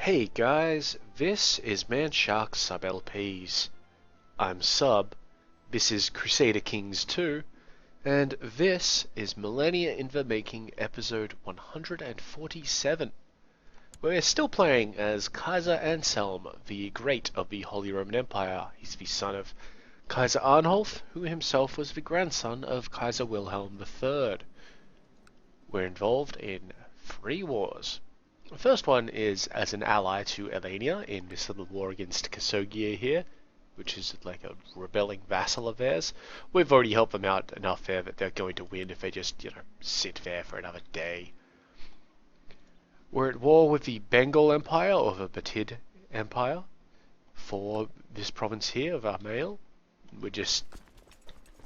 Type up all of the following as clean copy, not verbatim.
Hey guys, this is Manshark Sub LPs. I'm Sub, this is Crusader Kings II, and this is Millennia in the Making episode 147. We're still playing as Kaiser Anselm, the Great of the Holy Roman Empire. He's the son of Kaiser Arnulf, who himself was the grandson of Kaiser Wilhelm III. We're involved in 3 wars. The first one is as an ally to Millennia in this little war against Kasogia here, which is like a rebelling vassal of theirs. We've already helped them out enough there that they're going to win if they just, sit there for another day. We're at war with the Bengal Empire, or the Batid Empire, for this province here of Armail. We're just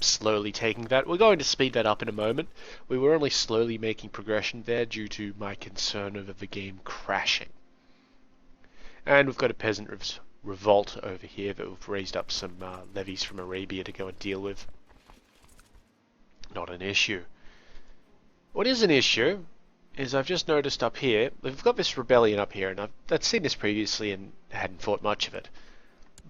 slowly taking that. We're going to speed that up in a moment. We were only slowly making progression there due to my concern over the game crashing. And we've got a peasant revolt over here that we've raised up some levies from Arabia to go and deal with. Not an issue. What is an issue is I've just noticed up here, we've got this rebellion up here, and I've seen this previously and hadn't thought much of it.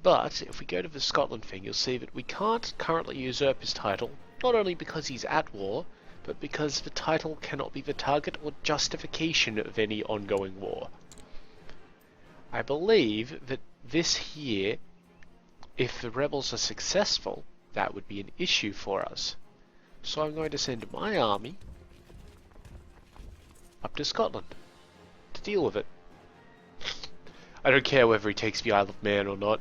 But if we go to the Scotland thing, you'll see that we can't currently usurp his title, not only because he's at war, but because the title cannot be the target or justification of any ongoing war. I believe that this here, if the rebels are successful, that would be an issue for us. So I'm going to send my army up to Scotland to deal with it. I don't care whether he takes the Isle of Man or not.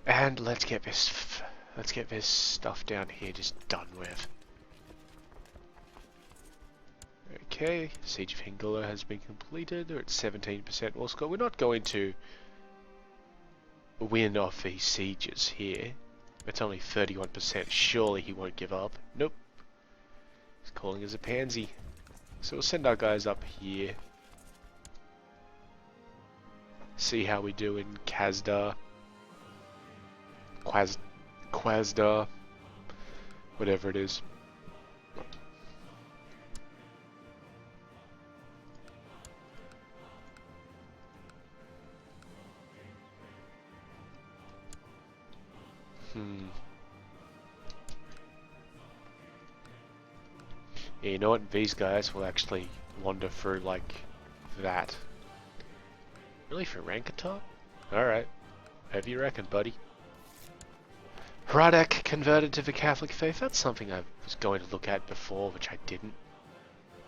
And let's get this stuff down here just done with. Okay, Siege of Hingula has been completed. We're at 17% war score. We're not going to win off these sieges here. It's only 31%. Surely he won't give up. Nope. He's calling us a pansy. So we'll send our guys up here. See how we do in Kazda. Quasda, whatever it is. Yeah, you know what? These guys will actually wander through like that. Really, for Rankatar? Alright. Whatever you reckon, buddy. Hradek converted to the Catholic faith. That's something I was going to look at before, which I didn't.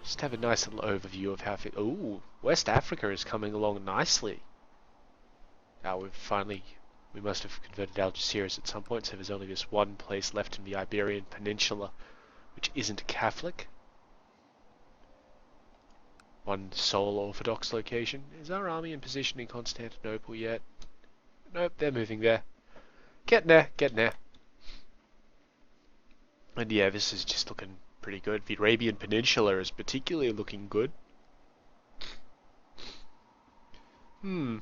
Just have a nice little overview of how... Ooh, West Africa is coming along nicely. Now we must have converted Algeciras at some point, so there's only this one place left in the Iberian Peninsula which isn't Catholic. One sole Orthodox location. Is our army in position in Constantinople yet? Nope, they're moving there. Getting there, getting there. And yeah, this is just looking pretty good. The Arabian Peninsula is particularly looking good. And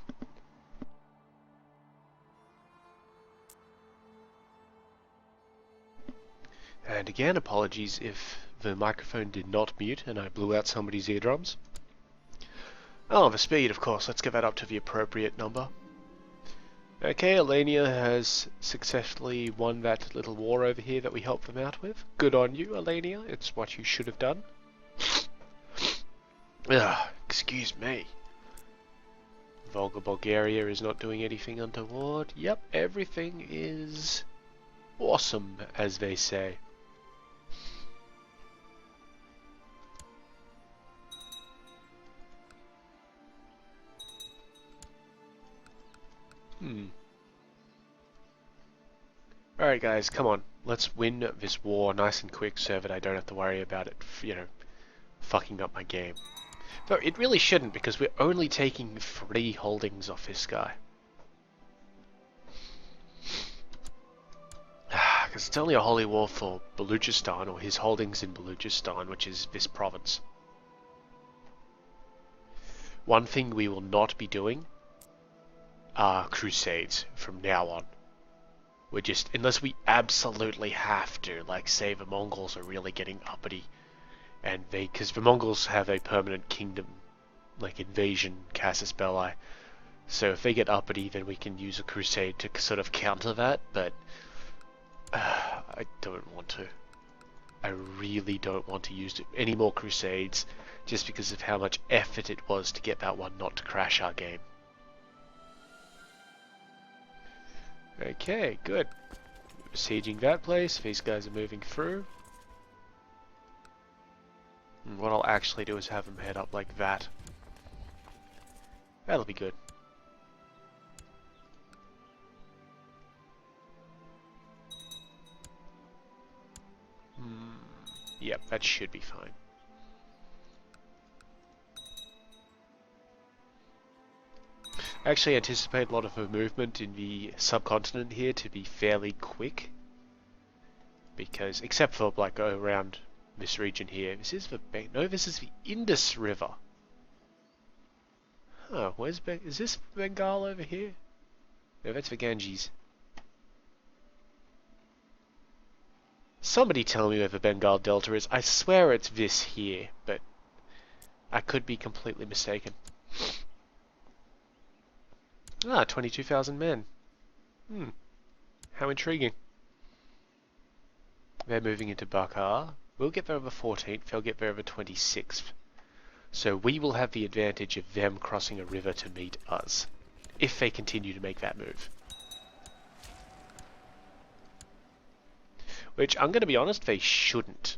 again, apologies if the microphone did not mute and I blew out somebody's eardrums. Oh, the speed, of course. Let's get that up to the appropriate number. Okay, Millennia has successfully won that little war over here that we helped them out with. Good on you, Millennia. It's what you should have done. Excuse me. Volga Bulgaria is not doing anything untoward. Yep, everything is awesome, as they say. Alright guys, come on. Let's win this war nice and quick so that I don't have to worry about it, fucking up my game. Though it really shouldn't, because we're only taking 3 holdings off this guy. Because it's only a holy war for Baluchistan, or his holdings in Baluchistan, which is this province. One thing we will not be doing are crusades from now on. We're unless we absolutely have to, like say the Mongols are really getting uppity And because the Mongols have a permanent kingdom, like invasion, casus belli. So if they get uppity, then we can use a crusade to sort of counter that, but I don't want to. I really don't want to use any more crusades, just because of how much effort it was to get that one not to crash our game. Okay, good. Besieging that place, these guys are moving through. And what I'll actually do is have them head up like that. That'll be good. Yep, that should be fine. I actually anticipate a lot of the movement in the subcontinent here to be fairly quick. Because, except for like around this region here. This is the no, this is the Indus River. Oh, where's is this Bengal over here? No, that's the Ganges. Somebody tell me where the Bengal Delta is. I swear it's this here, but I could be completely mistaken. Ah, 22,000 men. How intriguing. They're moving into Bakar. We'll get there on the 14th, they'll get there on the 26th. So we will have the advantage of them crossing a river to meet us, if they continue to make that move. Which, I'm going to be honest, they shouldn't.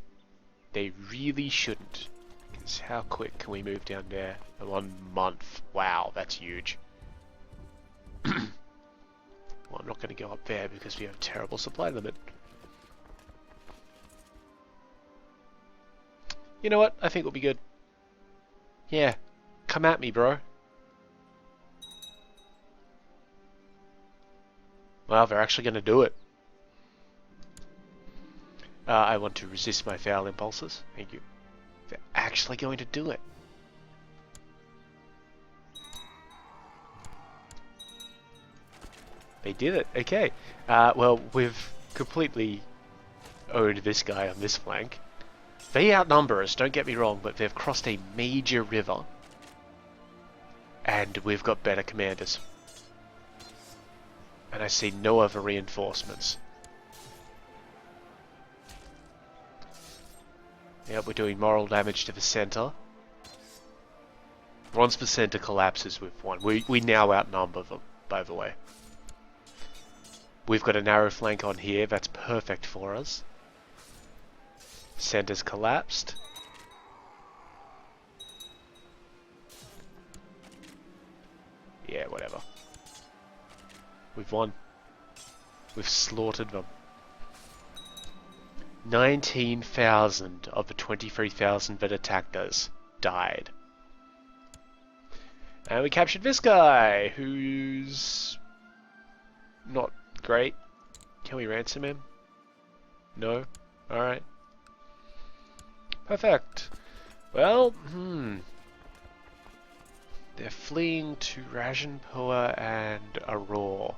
They really shouldn't. Because how quick can we move down there? In 1 month. Wow, that's huge. Well, I'm not going to go up there because we have a terrible supply limit. You know what? I think we'll be good. Yeah. Come at me, bro. Well, they're actually going to do it. I want to resist my foul impulses. Thank you. They're actually going to do it. They did it. Okay. Well, we've completely owned this guy on this flank. They outnumber us, don't get me wrong, but they've crossed a major river. And we've got better commanders. And I see no other reinforcements. Yep, we're doing moral damage to the center. Once the center collapses, we've won. We now outnumber them, by the way. We've got a narrow flank on here, that's perfect for us. Center's collapsed. Yeah, whatever. We've won. We've slaughtered them. 19,000 of the 23,000 that attacked us died. And we captured this guy, who's not great. Can we ransom him? No? Alright. Perfect. Well, they're fleeing to Rajanpur and Aurora.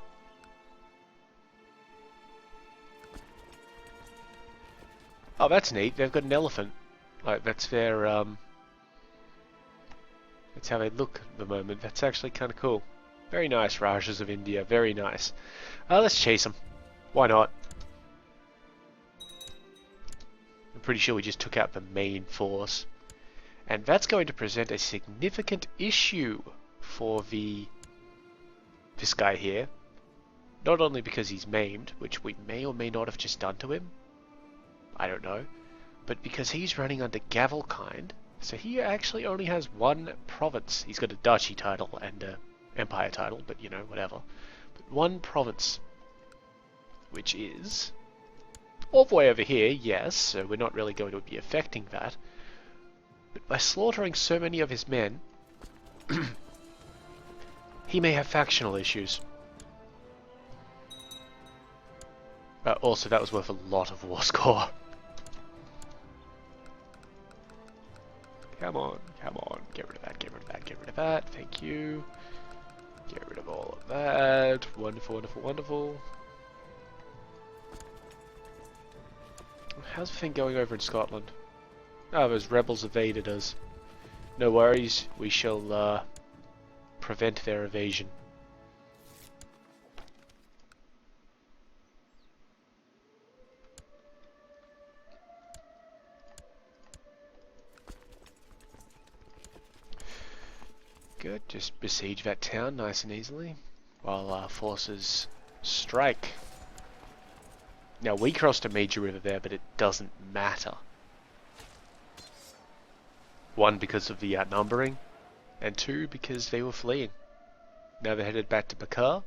Oh, that's neat. They've got an elephant. Like, that's their, that's how they look at the moment. That's actually kind of cool. Very nice, Rajas of India. Very nice. Let's chase them. Why not? I'm pretty sure we just took out the main force. And that's going to present a significant issue for this guy here. Not only because he's maimed, which we may or may not have just done to him. I don't know. But because he's running under Gavelkind, so he actually only has one province. He's got a duchy title and an empire title, but you know, whatever. But one province, which is all the way over here, yes, so we're not really going to be affecting that. But by slaughtering so many of his men, he may have factional issues. Also, that was worth a lot of war score. Come on, come on. Get rid of that, get rid of that, get rid of that. Thank you. Get rid of all of that. Wonderful, wonderful, wonderful. How's the thing going over in Scotland? Oh, those rebels evaded us. No worries, we shall prevent their evasion. Good, just besiege that town nice and easily, while our forces strike. Now we crossed a major river there, but it doesn't matter. One, because of the outnumbering, and two, because they were fleeing. Now they're headed back to Bakar.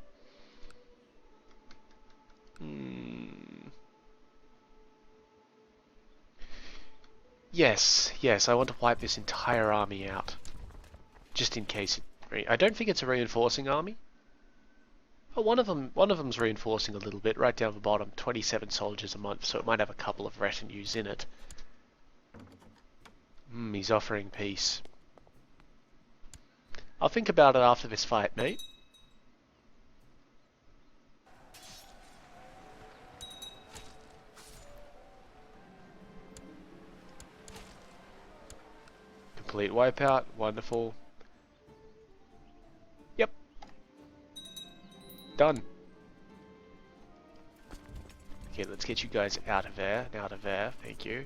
Yes, I want to wipe this entire army out. Just in case I don't think it's a reinforcing army. Oh, one of them's reinforcing a little bit, right down the bottom. 27 soldiers a month, so it might have a couple of retinues in it. He's offering peace. I'll think about it after this fight, mate. Complete wipeout, wonderful. Yep. Done. Okay, let's get you guys out of there, thank you.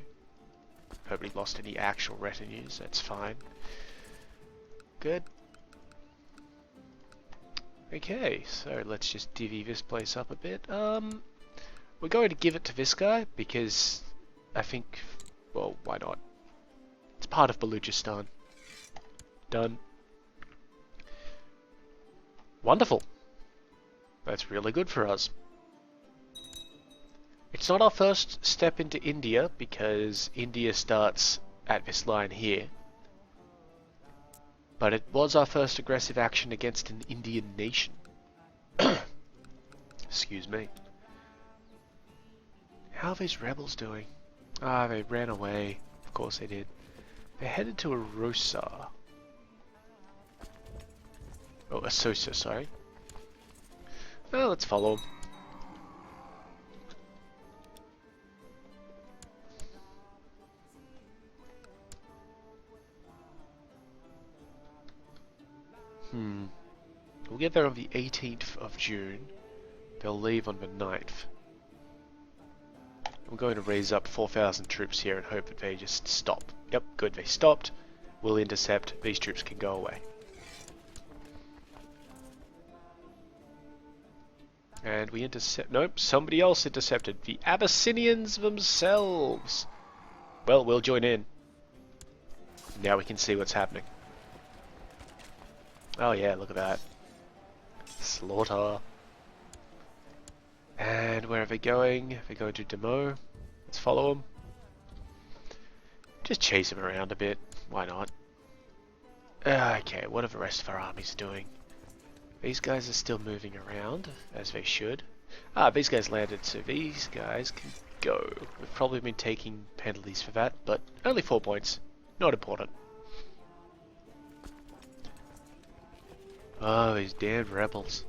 Hope we lost any actual retinues, that's fine. Good. Okay, so let's just divvy this place up a bit. We're going to give it to this guy, because I think, well, why not? It's part of Baluchistan. Done. Wonderful. That's really good for us. It's not our first step into India, because India starts at this line here. But it was our first aggressive action against an Indian nation. Excuse me. How are these rebels doing? Ah, they ran away. Of course they did. They're headed to Arosa. Oh, Asosa, sorry. Well, let's follow them. We'll get there on the 18th of June. They'll leave on the 9th. We're going to raise up 4,000 troops here and hope that they just stop. Yep, good, they stopped. We'll intercept. These troops can go away. And we intercept... Nope, somebody else intercepted. The Abyssinians themselves. Well, we'll join in. Now we can see what's happening. Oh yeah, look at that. Slaughter. And where are they going? They're going to Demo. Let's follow them. Just chase them around a bit. Why not? Okay, what are the rest of our armies doing? These guys are still moving around, as they should. Ah, these guys landed, so these guys can go. We've probably been taking penalties for that, but only 4 points. Not important. Oh, these damn rebels.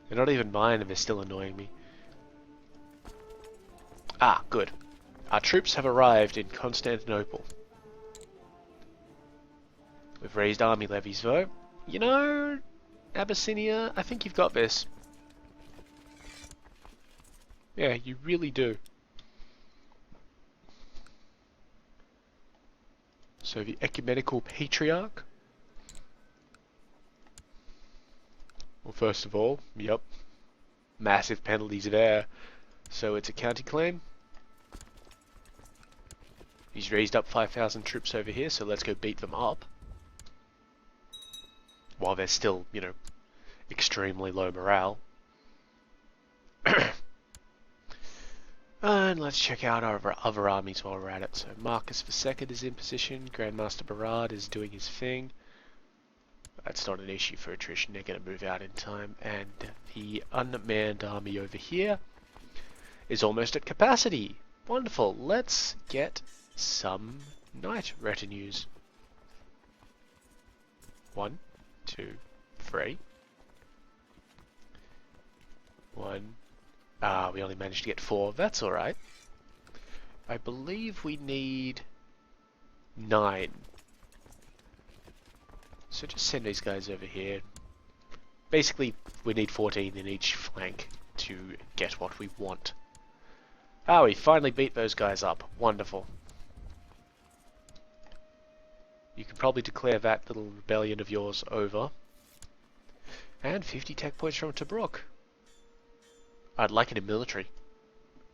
They're not even mine and they're still annoying me. Ah, good. Our troops have arrived in Constantinople. We've raised army levies though. You know, Abyssinia, I think you've got this. Yeah, you really do. So the Ecumenical Patriarch. Well, first of all, yep, massive penalties there. So it's a county claim. He's raised up 5,000 troops over here, so let's go beat them up. While they're still, you know, extremely low morale. And let's check out our other armies while we're at it. So Marcus II is in position, Grandmaster Barad is doing his thing. That's not an issue for attrition, they're going to move out in time. And the unmanned army over here is almost at capacity. Wonderful, let's get some knight retinues. 1, 2, 3. 1. Ah, we only managed to get 4, that's alright. I believe we need 9. So just send these guys over here. Basically, we need 14 in each flank to get what we want. Ah, we finally beat those guys up. Wonderful. You can probably declare that little rebellion of yours over. And 50 tech points from Tobruk. I'd like it in military.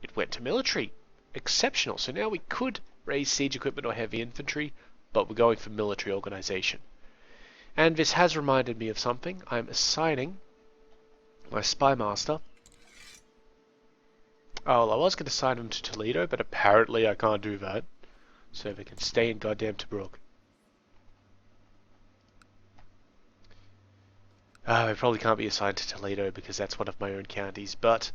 It went to military. Exceptional. So now we could raise siege equipment or heavy infantry, but we're going for military organization. And this has reminded me of something. I'm assigning my spy master. Oh, well, I was going to assign him to Toledo, but apparently I can't do that. So they can stay in goddamn Tobruk. I probably can't be assigned to Toledo because that's one of my own counties, but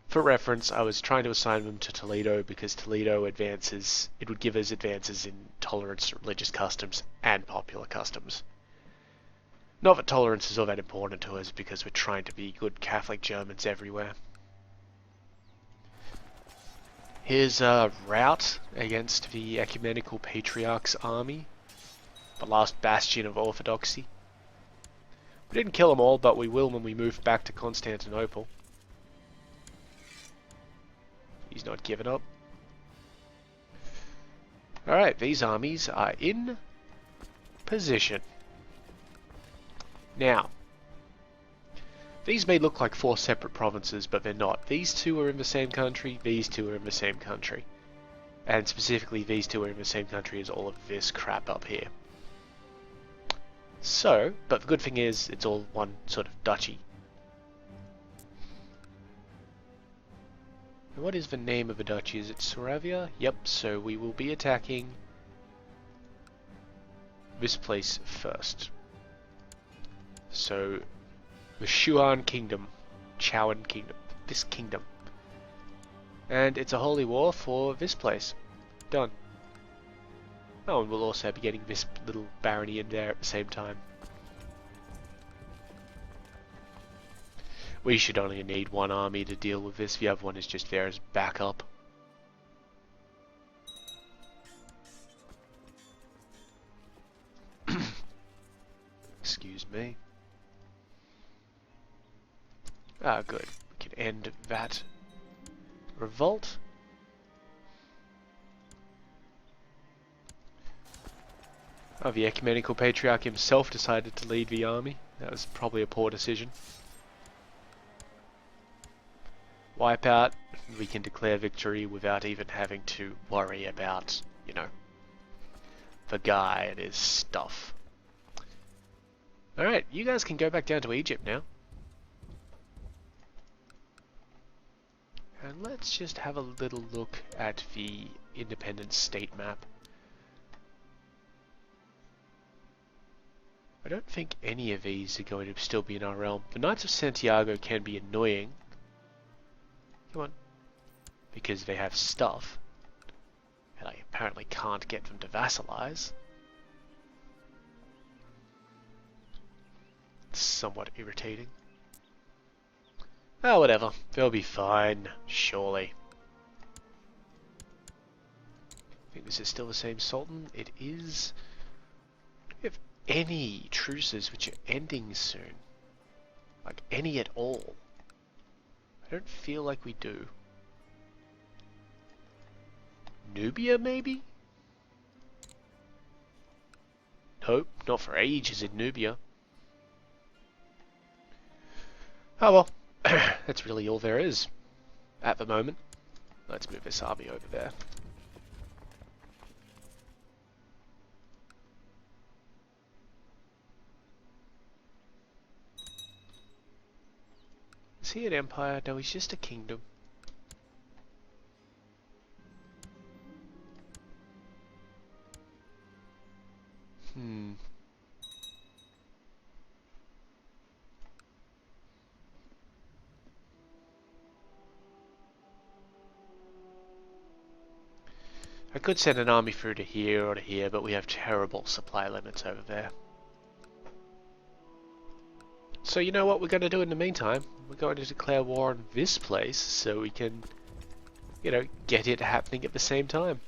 for reference, I was trying to assign them to Toledo because Toledo advances, it would give us advances in tolerance, religious customs, and popular customs. Not that tolerance is all that important to us because we're trying to be good Catholic Germans everywhere. Here's a rout against the Ecumenical Patriarch's army, the last bastion of orthodoxy. We didn't kill them all, but we will when we move back to Constantinople. He's not giving up. Alright, these armies are in position. Now, these may look like 4 separate provinces, but they're not. These two are in the same country, these two are in the same country. And specifically, these two are in the same country as all of this crap up here. So, but the good thing is, it's all one sort of duchy. What is the name of the duchy? Is it Suravia? Yep, so we will be attacking this place first. So, the Shuan Kingdom. Chowan Kingdom. This kingdom. And it's a holy war for this place. Done. Oh, and we'll also be getting this little barony in there at the same time. We should only need one army to deal with this. The other one is just there as backup. Excuse me. Ah, good. We can end that revolt. Oh, the Ecumenical Patriarch himself decided to lead the army. That was probably a poor decision. Wipe out. We can declare victory without even having to worry about, you know, the guy and his stuff. Alright, you guys can go back down to Egypt now. And let's just have a little look at the independent state map. I don't think any of these are going to still be in our realm. The Knights of Santiago can be annoying. Come on. Because they have stuff. And I apparently can't get them to vassalize. It's somewhat irritating. Oh, whatever. They'll be fine, surely. I think this is still the same Sultan. It is. Do we have any truces which are ending soon? Like, any at all? I don't feel like we do. Nubia, maybe? Nope, not for ages in Nubia. Oh well, that's really all there is at the moment. Let's move this army over there. Is he an empire? No, he's just a kingdom. I could send an army through to here or to here, but we have terrible supply limits over there. So you know what we're going to do in the meantime? We're going to declare war on this place so we can, you know, get it happening at the same time.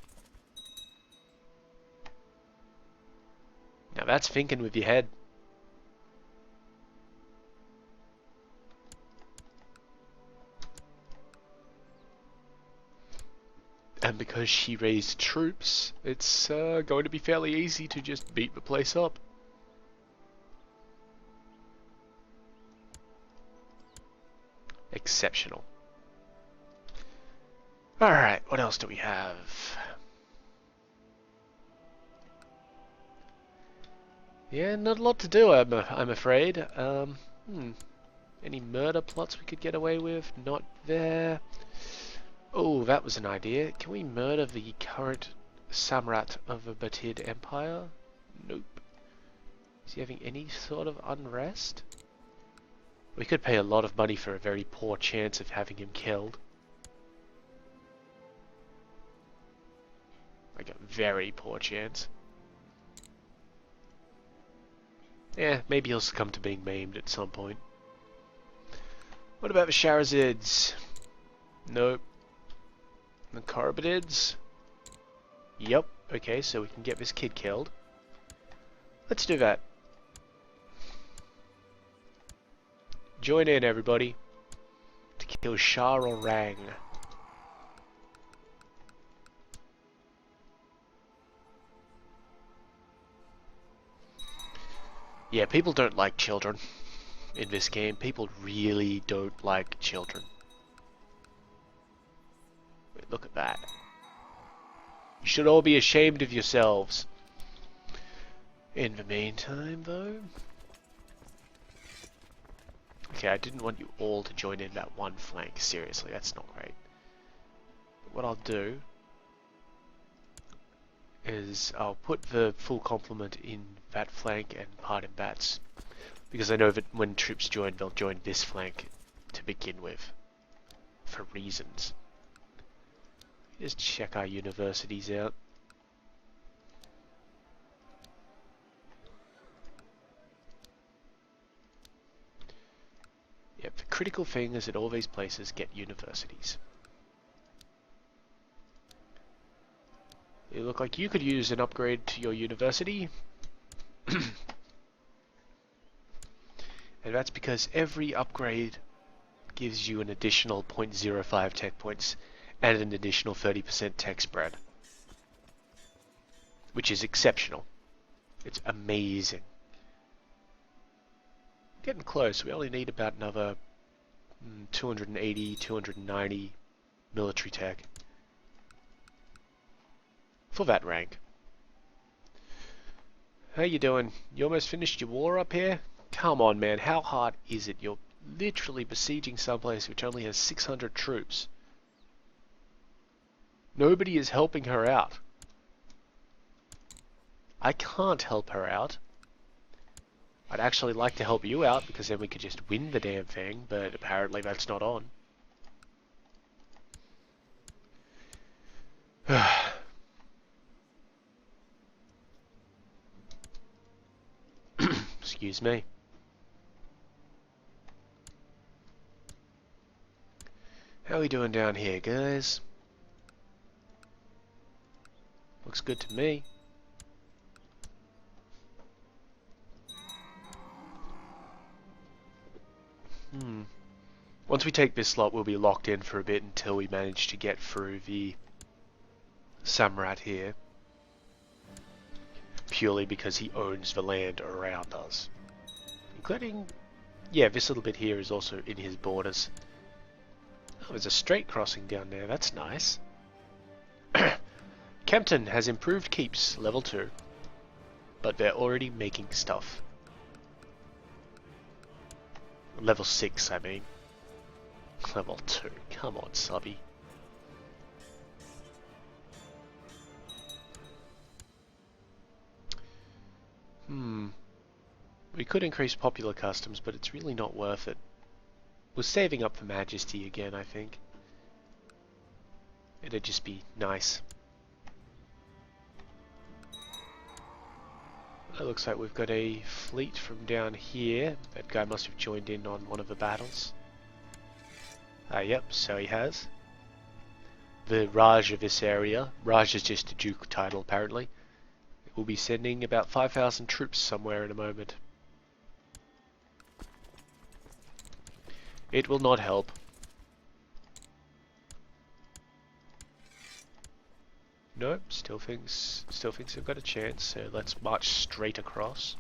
Now that's thinking with your head. And because she raised troops, it's going to be fairly easy to just beat the place up. Exceptional. Alright, what else do we have? Yeah, not a lot to do, I'm afraid. Any murder plots we could get away with? Not there. Oh, that was an idea. Can we murder the current Samrat of the Batid Empire? Nope. Is he having any sort of unrest? We could pay a lot of money for a very poor chance of having him killed. Like a very poor chance. Yeah, maybe he'll succumb to being maimed at some point. What about the Shahrazids? Nope. The Korobadids? Yep. Okay, so we can get this kid killed. Let's do that. Join in, everybody, to kill Shah Orang. Yeah, people don't like children in this game. People really don't like children. Wait, look at that. You should all be ashamed of yourselves. In the meantime, though... Okay, I didn't want you all to join in that one flank. Seriously, that's not great. What I'll do is I'll put the full complement in that flank and part in bats, because I know that when troops join, they'll join this flank to begin with, for reasons. Just check our universities out. Yep, the critical thing is that all these places get universities. You look like you could use an upgrade to your university. And that's because every upgrade gives you an additional 0.05 tech points and an additional 30% tech spread. Which is exceptional. It's amazing. Getting close. We only need about another 280, 290 military tech for that rank. How you doing? You almost finished your war up here? Come on, man. How hard is it? You're literally besieging someplace which only has 600 troops. Nobody is helping her out. I can't help her out. I'd actually like to help you out, because then we could just win the damn thing, but apparently that's not on. Excuse me. How are we doing down here, guys? Looks good to me. Once we take this slot, we'll be locked in for a bit until we manage to get through the Samrat here. Purely because he owns the land around us. Including, yeah, this little bit here is also in his borders. Oh, there's a straight crossing down there, that's nice. Kempton has improved keeps, level 2. But they're already making stuff. Level 6, I mean. Level 2, come on, subby. We could increase popular customs, but it's really not worth it. We're saving up for Majesty again, I think. It'd just be nice. It looks like we've got a fleet from down here. That guy must have joined in on one of the battles. Yep, so he has. The Raj of this area. Raj is just a duke title, apparently. we'll be sending about 5,000 troops somewhere in a moment. It will not help. Nope, still thinks they've got a chance, so let's march straight across.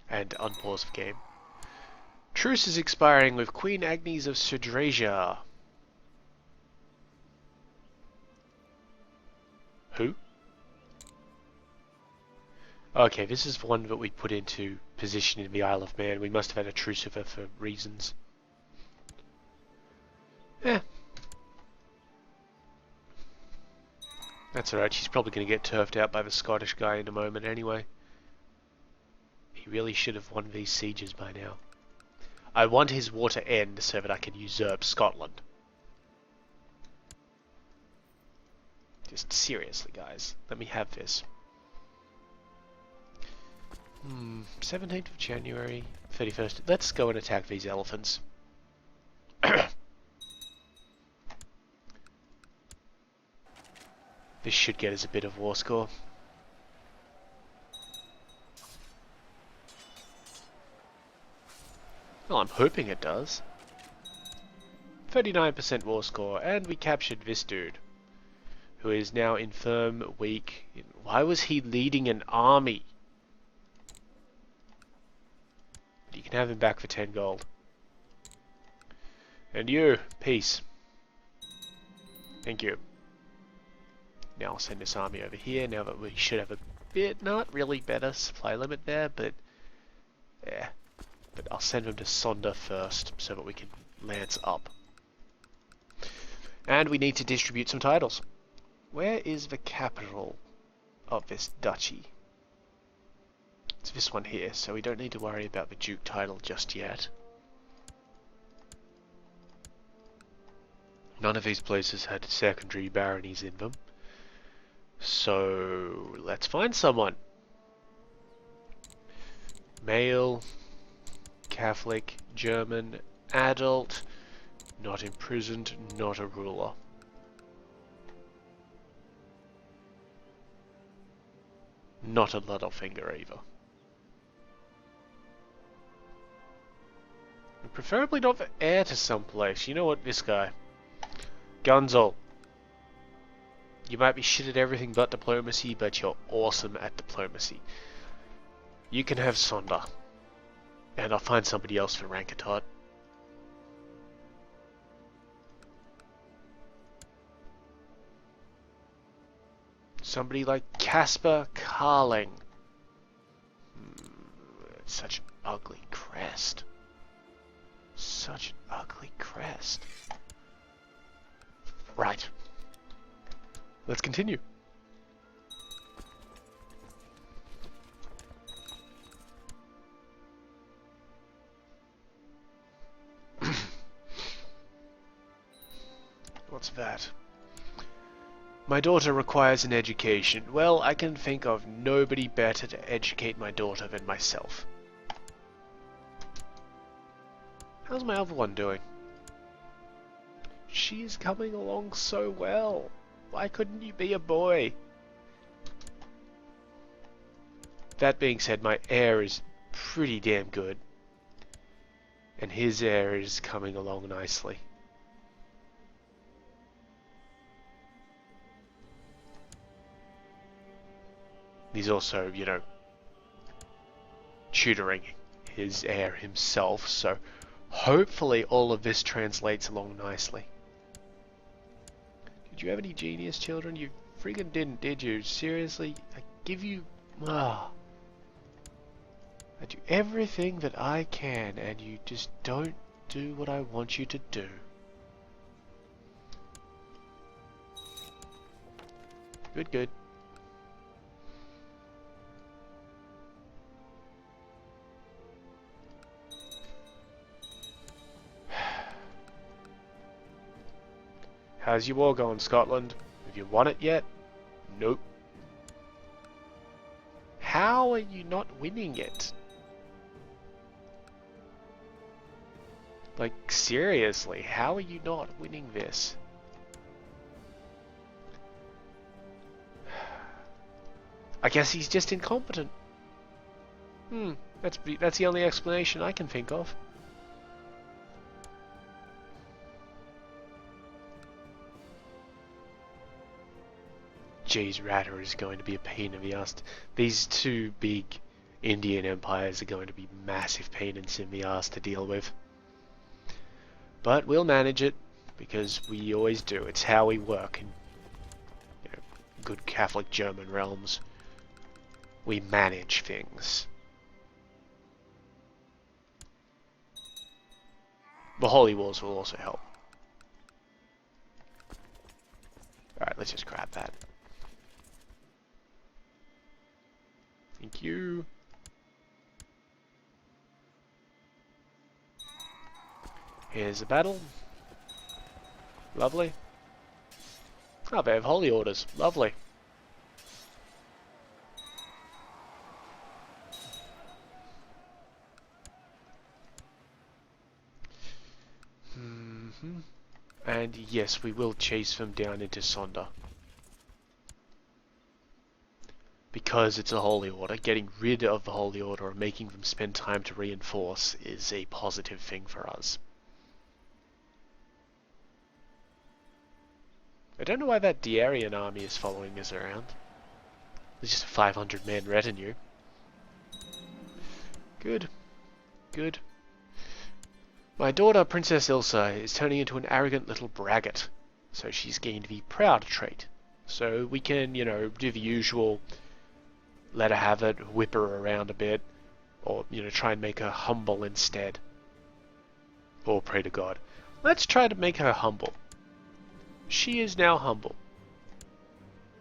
And unpause the game. Truce is expiring with Queen Agnes of Sudrasia. Who? Okay, this is the one that we put into position in the Isle of Man. We must have had a truce with her for reasons. Eh. That's alright, she's probably going to get turfed out by the Scottish guy in a moment anyway. He really should have won these sieges by now. I want his war to end so that I can usurp Scotland. Just seriously, guys. Let me have this. 17th of January, 31st. Let's go and attack these elephants. This should get us a bit of war score. Well, I'm hoping it does. 39% war score, and we captured this dude, who is now infirm, weak. Why was he leading an army? You can have him back for 10 gold. And you, peace. Thank you. Now I'll send this army over here, now that we should have a bit, not really better supply limit there, but yeah. But I'll send them to Sonder first, so that we can lance up. And we need to distribute some titles. Where is the capital of this duchy? It's this one here, so we don't need to worry about the Duke title just yet. None of these places had secondary baronies in them. So let's find someone. Male, Catholic, German, adult, not imprisoned, not a ruler. Not a Littlefinger either. And preferably not the heir to some place. You know what, this guy. Gunzel. You might be shit at everything but diplomacy, but you're awesome at diplomacy. You can have Sonder. And I'll find somebody else for Rankatot. Somebody like Caspar Carling. Such an ugly crest. Such an ugly crest. Right. Let's continue. What's that? My daughter requires an education. Well, I can think of nobody better to educate my daughter than myself. How's my other one doing? She's coming along so well. Why couldn't you be a boy? That being said, my heir is pretty damn good. And his heir is coming along nicely. He's also, you know, tutoring his heir himself, so hopefully all of this translates along nicely. Did you have any genius children? You friggin' didn't, did you? Seriously? I give you... I do everything that I can, and you just don't do what I want you to do. Good, good. How's your war going, Scotland? Have you won it yet? Nope. How are you not winning it? Like, seriously, how are you not winning this? I guess he's just incompetent. That's the only explanation I can think of. Jeez, Rata is going to be a pain in the ass. These two big Indian empires are going to be massive pains in the ass to deal with. But we'll manage it, because we always do. It's how we work in good Catholic German realms. We manage things. The Holy Wars will also help. Alright, let's just grab that. Thank you. Here's the battle. Lovely. Oh, they have holy orders. Lovely. And yes, we will chase them down into Sonder. Because it's a holy order, getting rid of the holy order or making them spend time to reinforce is a positive thing for us. I don't know why that Diarian army is following us around. It's just a 500-man retinue. Good. Good. My daughter, Princess Ilsa, is turning into an arrogant little braggart. So she's gained the proud trait. So we can, do the usual let her have it, whip her around a bit, or, try and make her humble instead. Or pray to God. Let's try to make her humble. She is now humble.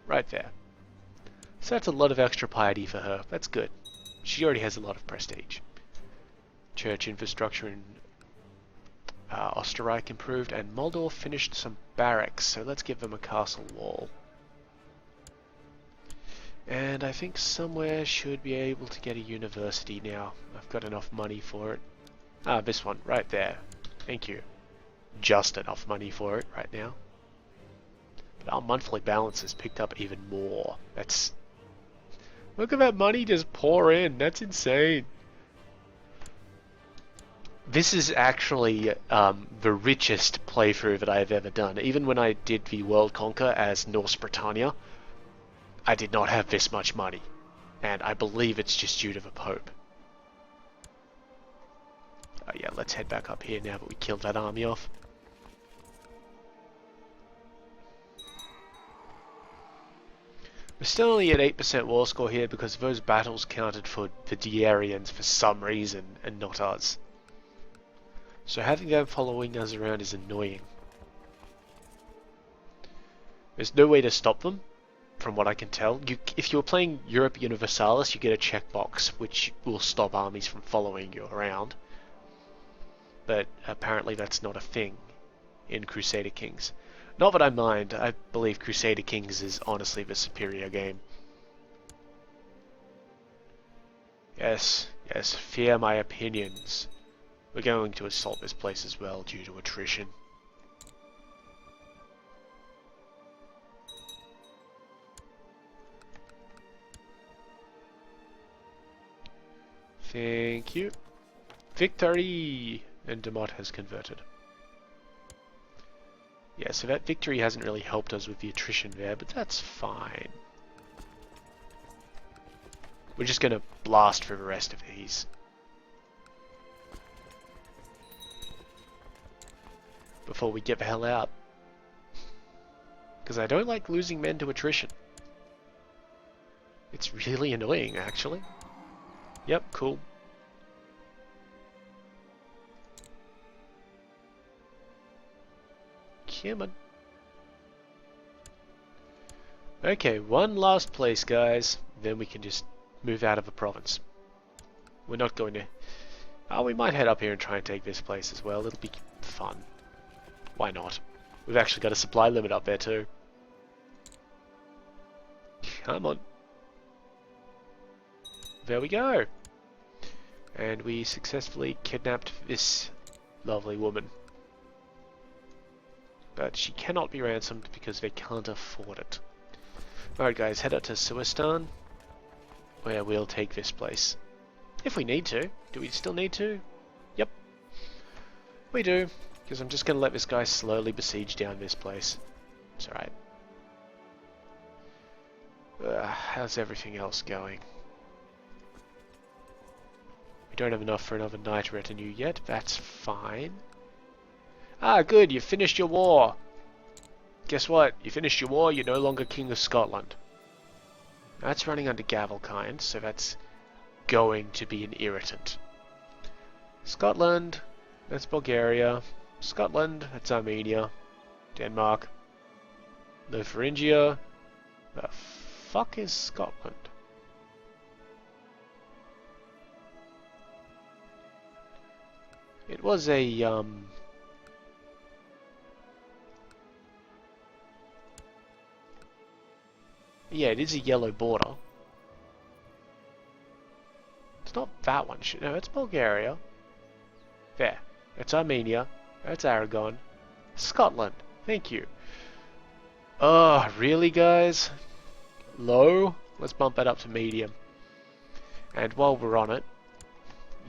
Right there. So that's a lot of extra piety for her. That's good. She already has a lot of prestige. Church infrastructure in Österreich improved, and Moldor finished some barracks, so let's give them a castle wall. And I think somewhere should be able to get a university now. I've got enough money for it. Ah, this one, right there. Thank you. Just enough money for it right now. But our monthly balance has picked up even more. That's... Look at that money just pour in. That's insane. This is actually the richest playthrough that I've ever done. Even when I did the World Conquer as Norse Britannia, I did not have this much money. And I believe it's just due to the Pope. Yeah, let's head back up here now that we killed that army off. We're still only at 8% war score here because those battles counted for the Diarians for some reason and not us. So having them following us around is annoying. There's no way to stop them, from what I can tell. If you're playing Europe Universalis, you get a checkbox which will stop armies from following you around. But apparently that's not a thing in Crusader Kings. Not that I mind, I believe Crusader Kings is honestly the superior game. Yes, yes, fear my opinions. We're going to assault this place as well due to attrition. Thank you. Victory! And Demott has converted. Yeah, so that victory hasn't really helped us with the attrition there, but that's fine. We're just gonna blast through the rest of these. Before we get the hell out. Because I don't like losing men to attrition. It's really annoying, actually. Yep, cool. Come on. Okay, one last place, guys. Then we can just move out of the province. We're not going to... Oh, we might head up here and try and take this place as well. It'll be fun. Why not? We've actually got a supply limit up there too. Come on. There we go. And we successfully kidnapped this lovely woman. But she cannot be ransomed because they can't afford it. Alright guys, head up to Suistan. where we'll take this place. If we need to. Do we still need to? Yep. We do. Because I'm just going to let this guy slowly besiege down this place. It's alright. How's everything else going? We don't have enough for another knight retinue yet. That's fine. Ah, good. You finished your war. Guess what? You finished your war. You're no longer King of Scotland. That's running under Gavelkind, so that's going to be an irritant. Scotland. That's Bulgaria. Scotland. That's Armenia. Denmark. Lotharingia. The fuck is Scotland? It was a, yeah, it is a yellow border. It's not that one. No, it's Bulgaria. There. It's Armenia. That's Aragon. Scotland. Thank you. Oh, really, guys? Low? Let's bump that up to medium. And while we're on it,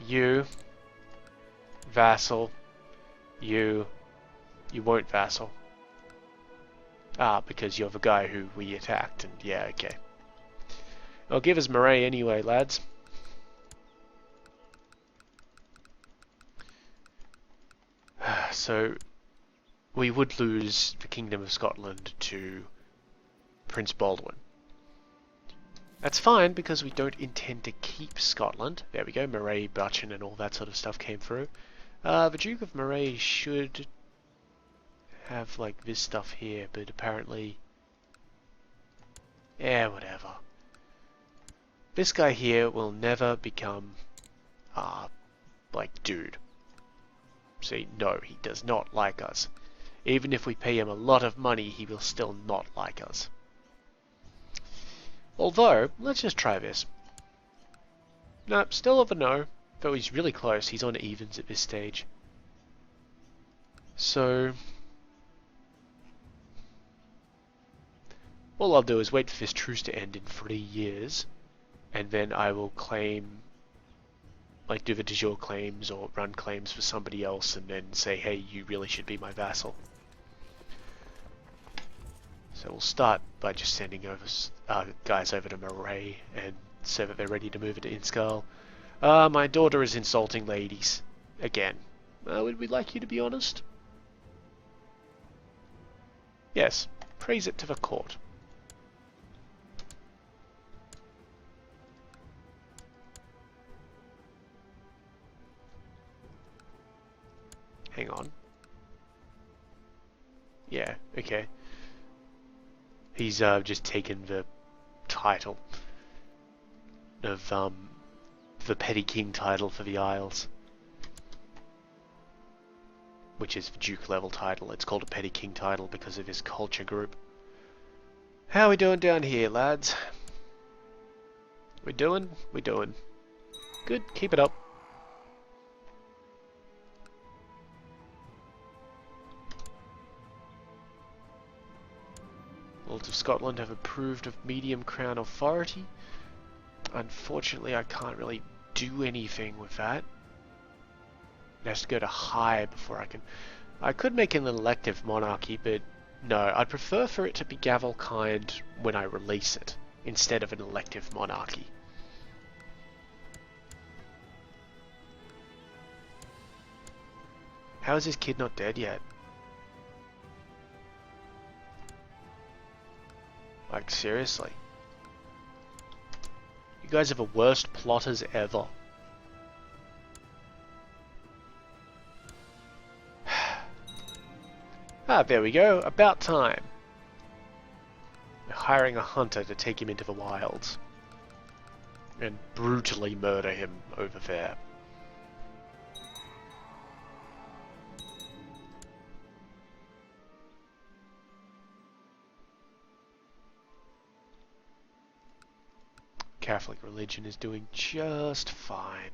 you, vassal, you won't vassal. Ah, because you're the guy who we attacked, and yeah, okay. I'll give us Moray anyway, lads. So, we would lose the Kingdom of Scotland to Prince Baldwin. That's fine, because we don't intend to keep Scotland. There we go, Moray, Buchan, and all that sort of stuff came through. The Duke of Moray should have, like, this stuff here, but apparently... yeah, whatever. This guy here will never become, like, dude. See, no, he does not like us. Even if we pay him a lot of money, he will still not like us. Although, let's just try this. Nope, still of a no. Though he's really close, he's on evens at this stage. So... all I'll do is wait for this truce to end in 3 years, and then I will claim, like do the de jure claims or run claims for somebody else and then say, hey, you really should be my vassal. So we'll start by just sending over guys over to Moray and so that they're ready to move into Inskal. My daughter is insulting ladies. Again. Would we like you to be honest? Yes. Praise it to the court. Hang on. Yeah, okay. He's just taken the title of the Petty King title for the Isles, which is the Duke level title. It's called a Petty King title because of his culture group. How are we doing down here, lads? We're doing? We're doing. Good, keep it up. Lords of Scotland have approved of medium crown authority. Unfortunately, I can't really do anything with that. It has to go to high before I can... I could make an elective monarchy, but no, I'd prefer for it to be Gavelkind when I release it, instead of an elective monarchy. How is this kid not dead yet? Like, seriously? You guys are the worst plotters ever. Ah, there we go. About time. We're hiring a hunter to take him into the wilds. And brutally murder him over there. Catholic religion is doing just fine.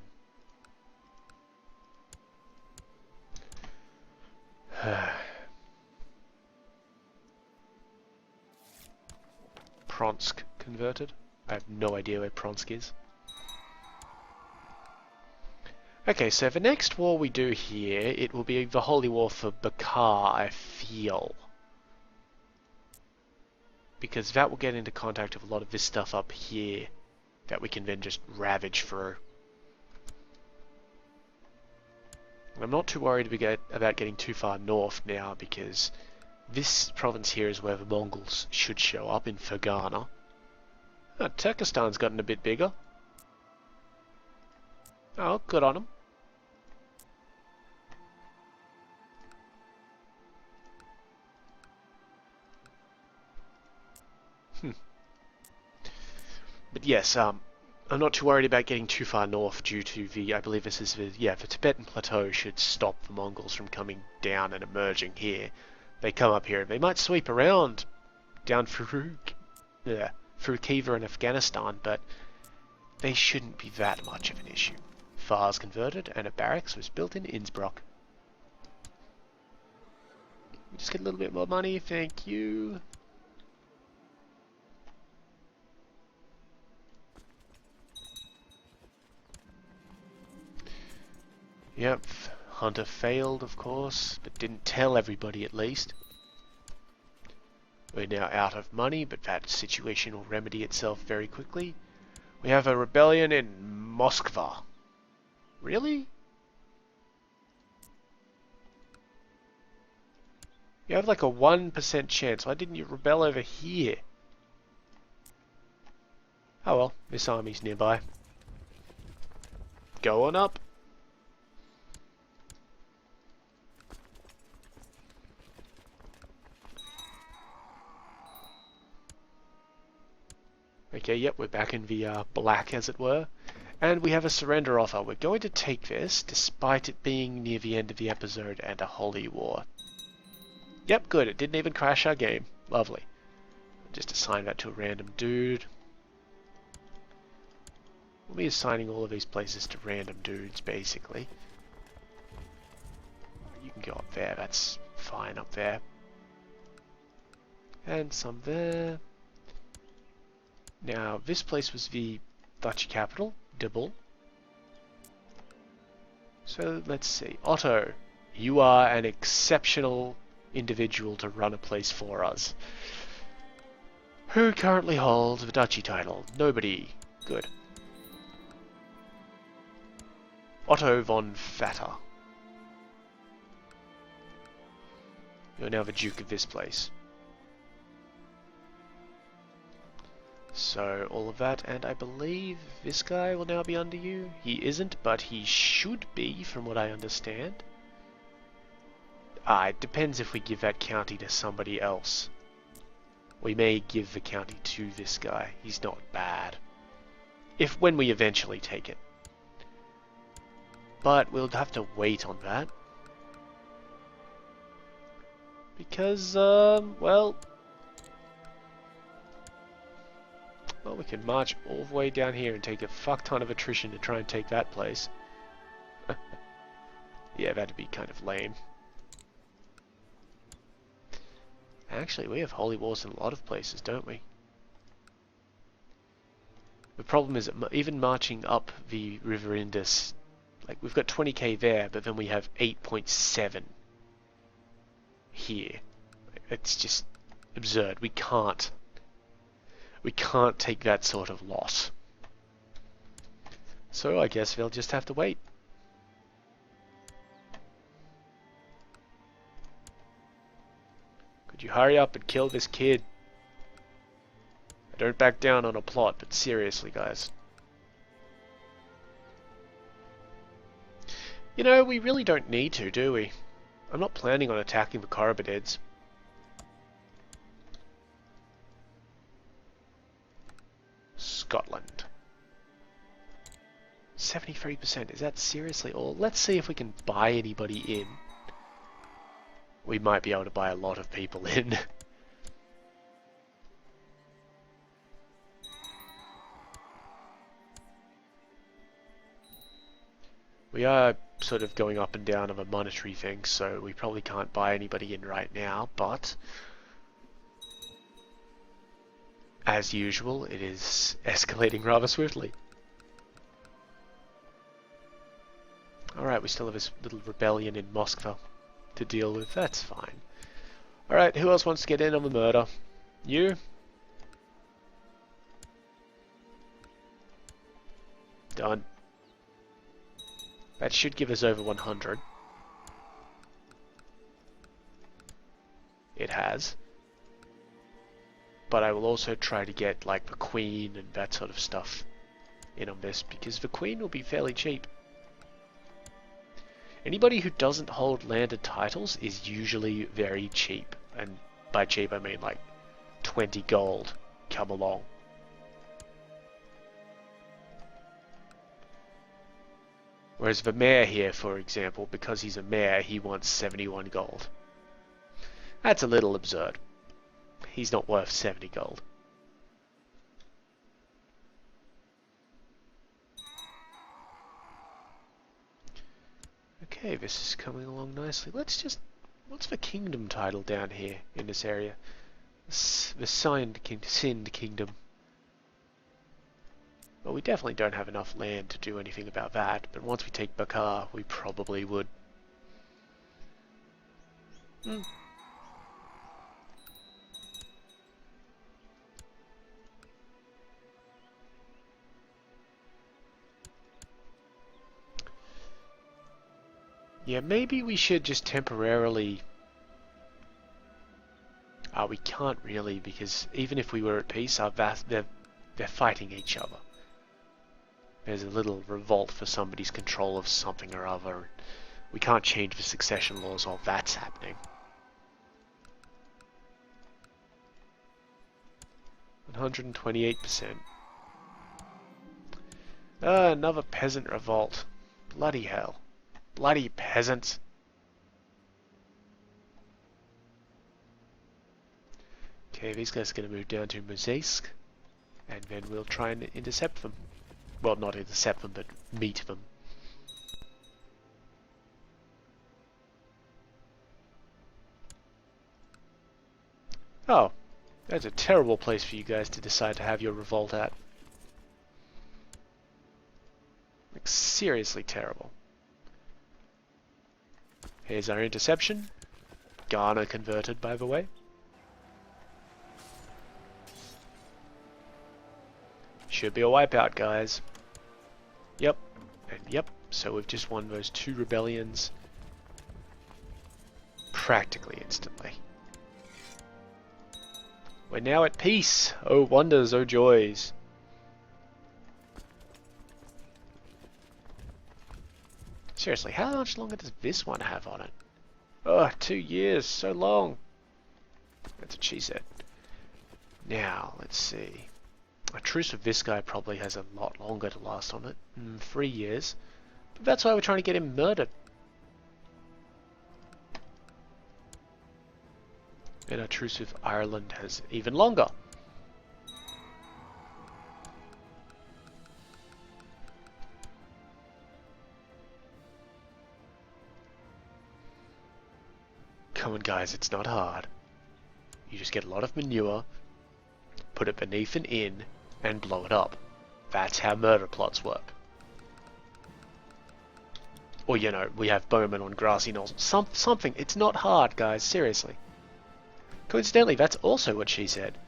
Pronsk converted. I have no idea where Pronsk is. Okay, so the next war we do here, it will be the Holy War for Bakar, I feel. Because that will get into contact with a lot of this stuff up here that we can then just ravage through. I'm not too worried about getting too far north now, because this province here is where the Mongols should show up, in Fergana. Oh, Turkestan's gotten a bit bigger. Oh, good on them. But yes, I'm not too worried about getting too far north due to the, I believe this is the Tibetan Plateau should stop the Mongols from coming down and emerging here. They come up here, they might sweep around down through Khiva and Afghanistan, but they shouldn't be that much of an issue. Fars converted, and a barracks was built in Innsbruck. We just get a little bit more money, thank you. Yep, Hunter failed, of course, but didn't tell everybody at least. We're now out of money, but that situation will remedy itself very quickly. We have a rebellion in Moskva. Really? You have like a 1% chance. Why didn't you rebel over here? Oh well, this army's nearby. Go on up. Okay, yep, we're back in the black, as it were. And we have a surrender offer. We're going to take this, despite it being near the end of the episode and a holy war. Yep, good. It didn't even crash our game. Lovely. Just assign that to a random dude. We'll be assigning all of these places to random dudes, basically. You can go up there. That's fine up there. And some there. Now, this place was the duchy capital, Dibble. So, let's see. Otto, you are an exceptional individual to run a place for us. Who currently holds the duchy title? Nobody. Good. Otto von Vatter. You're now the Duke of this place. So, all of that, and I believe this guy will now be under you. He isn't, but he should be, from what I understand. It depends if we give that county to somebody else. We may give the county to this guy. He's not bad. When we eventually take it. But we'll have to wait on that. Because, well, we can march all the way down here and take a fuck ton of attrition to try and take that place. Yeah, that'd be kind of lame. Actually, we have holy wars in a lot of places, don't we? The problem is that even marching up the River Indus, like, we've got 20k there, but then we have 8.7 here. It's just absurd. We can't take that sort of loss. So I guess we'll just have to wait. Could you hurry up and kill this kid? I don't back down on a plot, but seriously, guys. You know, we really don't need to, do we? I'm not planning on attacking the Korobadids. Scotland. 73%. Is that seriously all? Let's see if we can buy anybody in. We might be able to buy a lot of people in. We are sort of going up and down of a monetary thing, so we probably can't buy anybody in right now, but As usual, it is escalating rather swiftly. Alright, we still have this little rebellion in Moscow to deal with. That's fine. Alright, who else wants to get in on the murder? You? Done. That should give us over 100. It has. But I will also try to get like the Queen and that sort of stuff in on this, because the Queen will be fairly cheap. Anybody who doesn't hold landed titles is usually very cheap, and by cheap I mean like 20 gold. Come along. Whereas the mayor here, for example, because he's a mayor, he wants 71 gold. That's a little absurd. He's not worth 70 gold. Okay, this is coming along nicely. Let's just... What's the kingdom title down here in this area? The Sinned Kingdom. Well, we definitely don't have enough land to do anything about that, but once we take Bakar, we probably would. Yeah, maybe we should just temporarily... we can't really, because even if we were at peace, they're fighting each other. There's a little revolt for somebody's control of something or other. We can't change the succession laws while that's happening. 128%. Another peasant revolt. Bloody hell. Bloody peasants. Okay, these guys are going to move down to Mozaisk, and then we'll try and intercept them. Well, not intercept them, but meet them. Oh, that's a terrible place for you guys to decide to have your revolt at. Like, seriously terrible. Here's our interception. Ghana converted, by the way. Should be a wipeout, guys. Yep, and yep, so we've just won those 2 rebellions practically instantly. We're now at peace! Oh wonders, oh joys! Seriously, how much longer does this one have on it? Oh, 2 years, so long! That's what she said. Now, let's see. A truce with this guy probably has a lot longer to last on it. 3 years. But that's why we're trying to get him murdered. And our truce with Ireland has even longer. Come on guys, it's not hard. You just get a lot of manure, put it beneath an inn, and blow it up. That's how murder plots work. Or, you know, we have bowmen on grassy knolls. Something. It's not hard, guys. Seriously. Coincidentally, that's also what she said.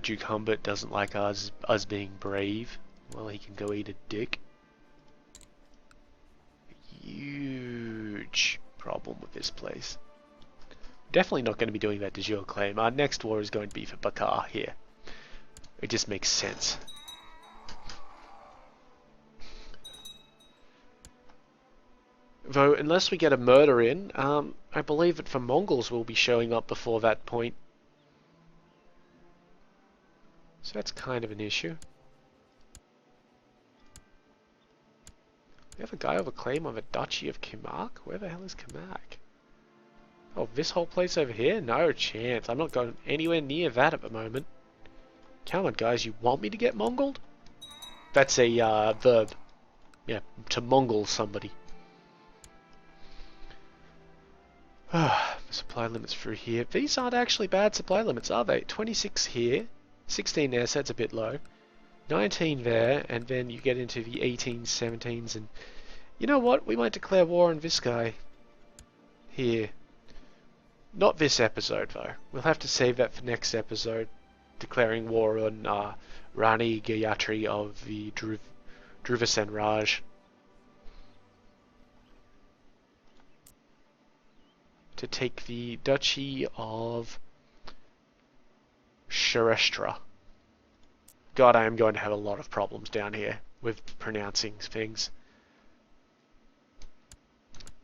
Duke Humbert doesn't like us being brave. Well, he can go eat a dick. Huge problem with this place. Definitely not going to be doing that de jure claim. Our next war is going to be for Bakar here. It just makes sense. Though, unless we get a murder in, I believe that the Mongols will be showing up before that point. So that's kind of an issue. We have a guy with a claim on the Duchy of Kimak? Where the hell is Kimak? Oh, this whole place over here? No chance. I'm not going anywhere near that at the moment. Come on, guys. You want me to get Mongoled? That's a verb. Yeah, to Mongol somebody. Supply limits through here. These aren't actually bad supply limits, are they? 26 here, 16 there, so that's a bit low. 19 there, and then you get into the 18s, 17s, and you know what? We might declare war on this guy here. Not this episode, though. We'll have to save that for next episode. Declaring war on Rani Gayatri of the Dhruvasen Raj. To take the Duchy of Sharashtra. God, I am going to have a lot of problems down here with pronouncing things.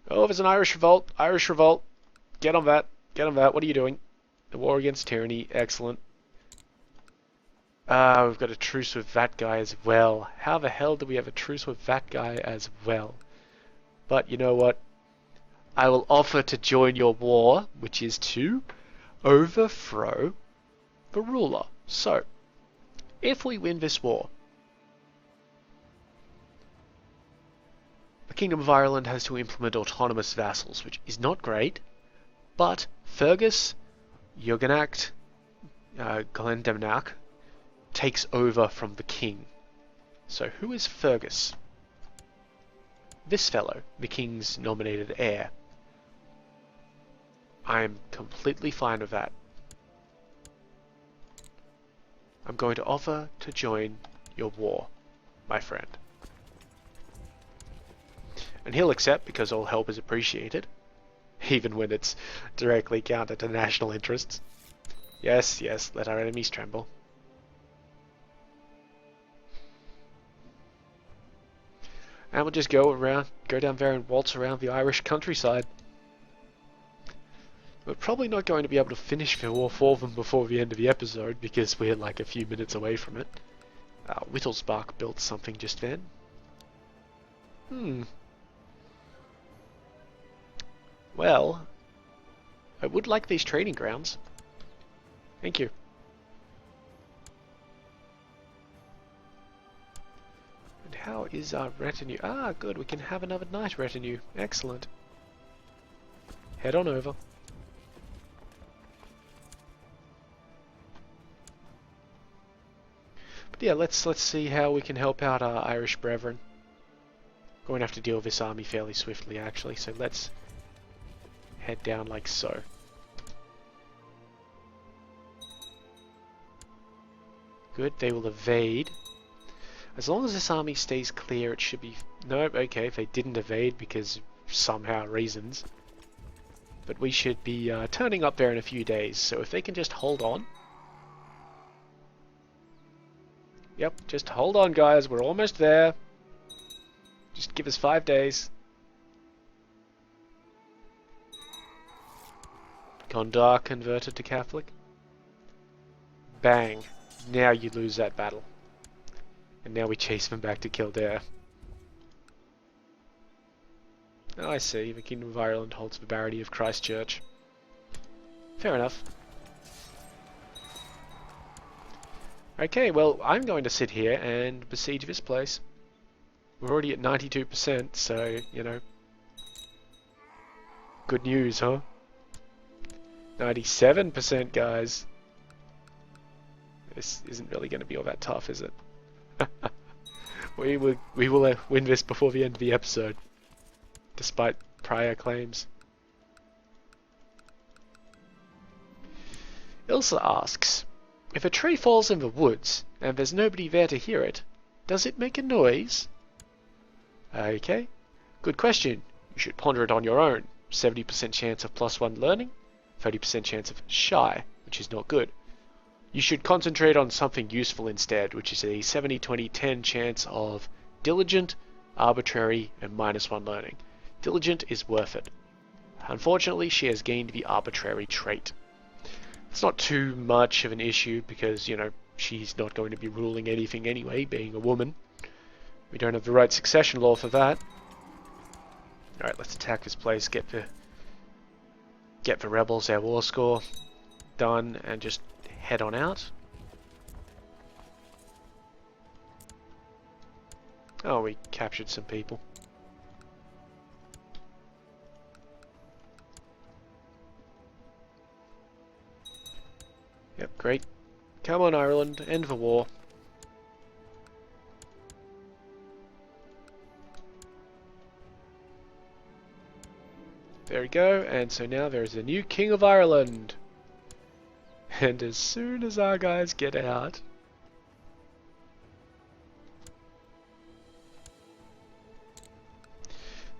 Oh, there's an Irish revolt. Irish revolt. Get on that. Get on that. What are you doing? The war against tyranny. Excellent. We've got a truce with that guy as well. How the hell do we have a truce with that guy as well? But you know what? I will offer to join your war, which is to overthrow the ruler. So, if we win this war, the Kingdom of Ireland has to implement autonomous vassals, which is not great, but Fergus, Jurgenacht, Glendemnach takes over from the king. So who is Fergus? This fellow, the king's nominated heir. I am completely fine with that. I'm going to offer to join your war, my friend. And he'll accept because all help is appreciated, even when it's directly counter to national interests. Yes, yes, let our enemies tremble. And we'll just go down there and waltz around the Irish countryside. We're probably not going to be able to finish the war for them before the end of the episode because we're like a few minutes away from it. Whittlesbark built something just then. Well, I would like these training grounds. Thank you. And how is our retinue? Ah, good, we can have another night retinue. Excellent. Head on over. But yeah, let's see how we can help out our Irish brethren. Going to have to deal with this army fairly swiftly, actually, so let's head down like so. Good, they will evade. As long as this army stays clear, it should be... Nope, okay, if they didn't evade because somehow reasons. But we should be turning up there in a few days, so if they can just hold on. Yep, just hold on guys, we're almost there. Just give us 5 days. Gondar converted to Catholic. Bang. Now you lose that battle. And now we chase them back to Kildare. Oh, I see. The Kingdom of Ireland holds the barony of Christchurch. Fair enough. Okay, well, I'm going to sit here and besiege this place. We're already at 92%, so, you know. Good news, huh? 97%, guys. This isn't really going to be all that tough, is it? We will win this before the end of the episode, despite prior claims. Ilsa asks, if a tree falls in the woods and there's nobody there to hear it, does it make a noise? Okay, good question. You should ponder it on your own. 70% chance of +1 learning, 30% chance of shy, which is not good. You should concentrate on something useful instead, which is a 70-20-10 chance of diligent, arbitrary, and -1 learning. Diligent is worth it. Unfortunately, she has gained the arbitrary trait. It's not too much of an issue because, you know, she's not going to be ruling anything anyway, being a woman. We don't have the right succession law for that. Alright, let's attack this place, get the rebels their war score done, and just head on out. Oh, we captured some people. Great. Come on, Ireland, end the war. There we go, and so now there is a new King of Ireland. And as soon as our guys get out...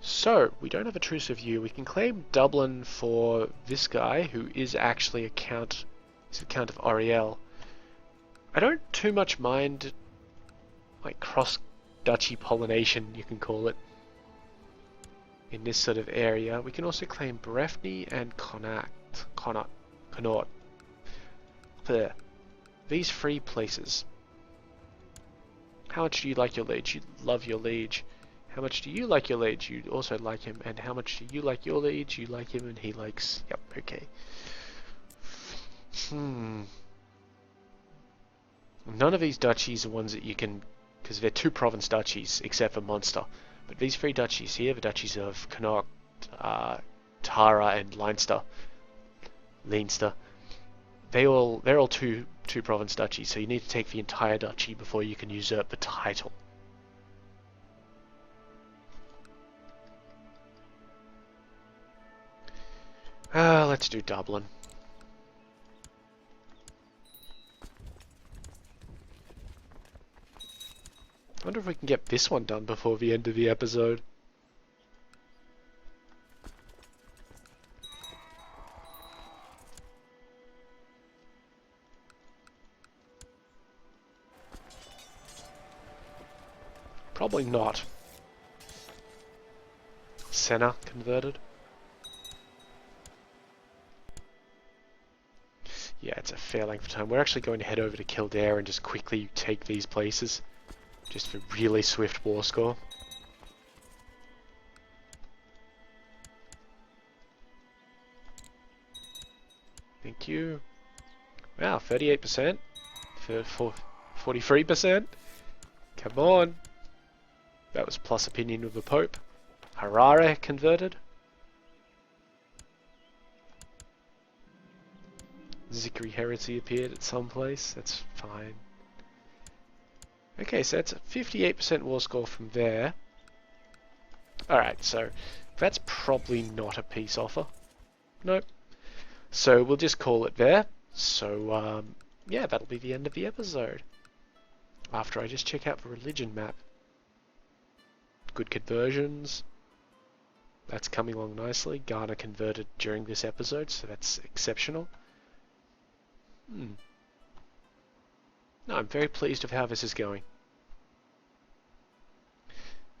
So, we don't have a truce of you. We can claim Dublin for this guy, who is actually a count. He's the Count of Oriel. I don't too much mind, like, cross-duchy pollination, you can call it, in this sort of area. We can also claim Breffni and Connaught. There. These three places. How much do you like your liege? You love your liege. How much do you like your liege? You also like him. And how much do you like your liege? You like him and he likes... Yep, okay. None of these duchies are ones that you can... Because they're two province duchies, except for Munster. But these three duchies here, the duchies of Connaught, Tara and Leinster, they're all two province duchies, so you need to take the entire duchy before you can usurp the title. Let's do Dublin. I wonder if we can get this one done before the end of the episode. Probably not. Senna converted. Yeah, it's a fair length of time. We're actually going to head over to Kildare and just quickly take these places. Just for really swift war score. Thank you. Wow, 38% for 43%. Come on. That was plus opinion of the Pope. Harare converted. Zikri heresy appeared at some place. That's fine. Okay, so that's a 58% war score from there. Alright, so that's probably not a peace offer. Nope. So we'll just call it there. So, yeah, that'll be the end of the episode. After I just check out the religion map. Good conversions. That's coming along nicely. Ghana converted during this episode, so that's exceptional. No, I'm very pleased with how this is going.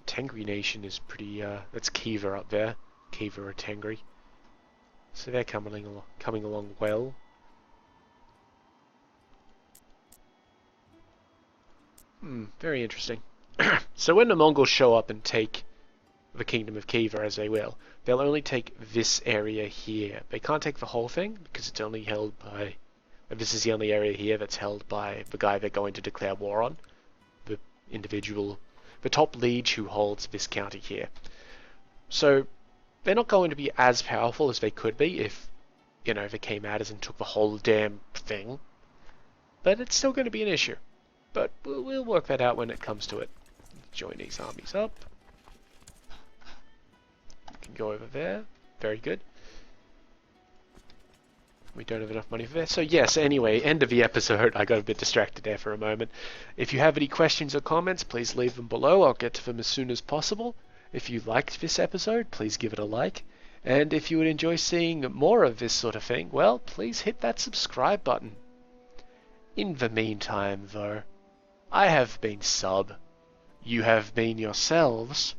Tengri Nation is pretty, that's Kiva up there. Kiva or Tengri. So they're coming along well. Very interesting. So when the Mongols show up and take the Kingdom of Kiva, as they will, they'll only take this area here. They can't take the whole thing, because it's only held by... This is the only area here that's held by the guy they're going to declare war on. The individual... The top liege who holds this county here. So, they're not going to be as powerful as they could be if, you know, they came at us and took the whole damn thing. But it's still going to be an issue. But we'll work that out when it comes to it. Join these armies up. We can go over there. Very good. We don't have enough money for that. So yes, anyway, end of the episode. I got a bit distracted there for a moment. If you have any questions or comments, please leave them below. I'll get to them as soon as possible. If you liked this episode, please give it a like. And if you would enjoy seeing more of this sort of thing, well, please hit that subscribe button. In the meantime, though, I have been Sub. You have been yourselves.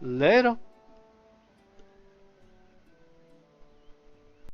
Later.